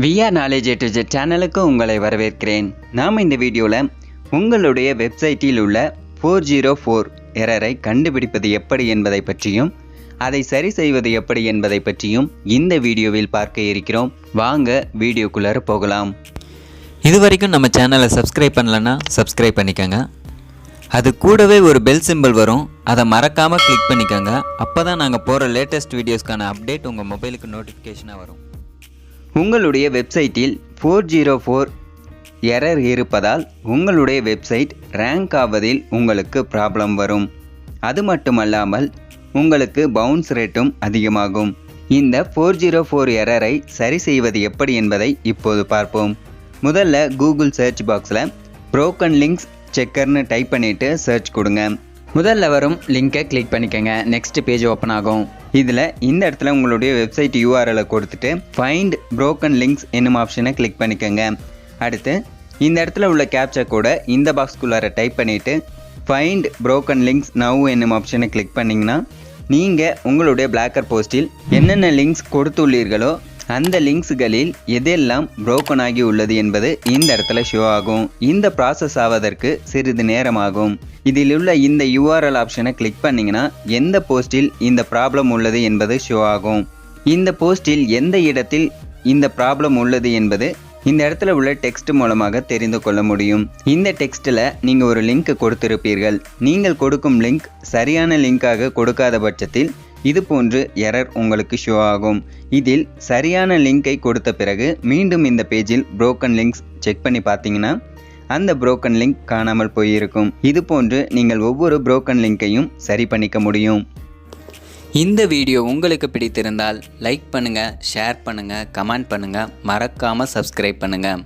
VR knowledge AtoZ சேனலுக்கு உங்களை வரவேற்கிறேன். நாம் இந்த வீடியோவில் உங்களுடைய வெப்சைட்டில் உள்ள 404 எரரை கண்டுபிடிப்பது எப்படி என்பதை பற்றியும் அதை சரி செய்வது எப்படி என்பதை பற்றியும் இந்த வீடியோவில் பார்க்க இருக்கிறோம். வாங்க வீடியோக்குள்ளார போகலாம். இதுவரைக்கும் நம்ம சேனலை சப்ஸ்கிரைப் பண்ணலன்னா சப்ஸ்கிரைப் பண்ணிக்கோங்க. அது கூடவே ஒரு பெல் சிம்பிள் வரும், அதை மறக்காமல் கிளிக் பண்ணிக்கோங்க. அப்போ தான் நாங்கள் போகிற லேட்டஸ்ட் வீடியோஸ்க்கான அப்டேட் உங்கள் மொபைலுக்கு நோட்டிஃபிகேஷனாக வரும். உங்களுடைய வெப்சைட்டில் 404 எரர் இருப்பதால் உங்களுடைய வெப்சைட் ரேங்க் ஆவதில் உங்களுக்கு ப்ராப்ளம் வரும். அது மட்டுமல்லாமல் உங்களுக்கு பவுன்ஸ் ரேட்டும் அதிகமாகும். இந்த 404 எரரை சரி செய்வது எப்படி என்பதை இப்போது பார்ப்போம். முதல்ல கூகுள் சர்ச் பாக்ஸில் ப்ரோக்கன் லிங்க்ஸ் செக்கர்னு டைப் பண்ணிவிட்டு சர்ச் கொடுங்க. முதல்ல வரும் லிங்கை கிளிக் பண்ணிக்கோங்க. நெக்ஸ்ட் பேஜ் ஓப்பன் ஆகும். இதில் இந்த இடத்துல உங்களுடைய வெப்சைட் URL கொடுத்துட்டு ஃபைண்ட் ப்ரோக்கன் லிங்க்ஸ் என்னும் ஆப்ஷனை கிளிக் பண்ணிக்கோங்க. அடுத்து இந்த இடத்துல உள்ள கேப்சா கோடை இந்த பாக்ஸ்குள்ளார டைப் பண்ணிவிட்டு ஃபைண்ட் ப்ரோக்கன் லிங்க்ஸ் நவ் என்னும் ஆப்ஷனை கிளிக் பண்ணிங்கன்னா நீங்கள் உங்களுடைய பிளாக்கர் போஸ்ட்டில் என்னென்ன லிங்க்ஸ் கொடுத்துள்ளீர்களோ அந்த லிங்க்ஸ்களில் எதெல்லாம் புரோக்கன் ஆகி உள்ளது என்பது இந்த இடத்துல ஷோ ஆகும். இந்த ப்ராசஸ் ஆவதற்கு சிறிது நேரமாகும். இதில் உள்ள இந்த URL ஆப்ஷனை கிளிக் பண்ணிங்கன்னா எந்த போஸ்ட்டில் இந்த ப்ராப்ளம் உள்ளது என்பது ஷோ ஆகும். இந்த போஸ்ட்டில் எந்த இடத்தில் இந்த ப்ராப்ளம் உள்ளது என்பது இந்த இடத்துல உள்ள டெக்ஸ்ட் மூலமாக தெரிந்து கொள்ள முடியும். இந்த டெக்ஸ்ட்டில் நீங்கள் ஒரு லிங்க் கொடுத்திருப்பீர்கள். நீங்கள் கொடுக்கும் லிங்க் சரியான லிங்காக கொடுக்காத பட்சத்தில் இது போன்று எரர் உங்களுக்கு ஷோ ஆகும். இதில் சரியான லிங்கை கொடுத்த பிறகு மீண்டும் இந்த பேஜில் புரோக்கன் லிங்க்ஸ் செக் பண்ணி பார்த்தீங்கன்னா அந்த புரோக்கன் லிங்க் காணாமல் போயிருக்கும். இது போன்று நீங்கள் ஒவ்வொரு புரோக்கன் லிங்கையும் சரி பண்ணிக்க முடியும். இந்த வீடியோ உங்களுக்கு பிடித்திருந்தால் லைக் பண்ணுங்கள், ஷேர் பண்ணுங்கள், கமெண்ட் பண்ணுங்கள், மறக்காமல் சப்ஸ்கிரைப் பண்ணுங்கள்.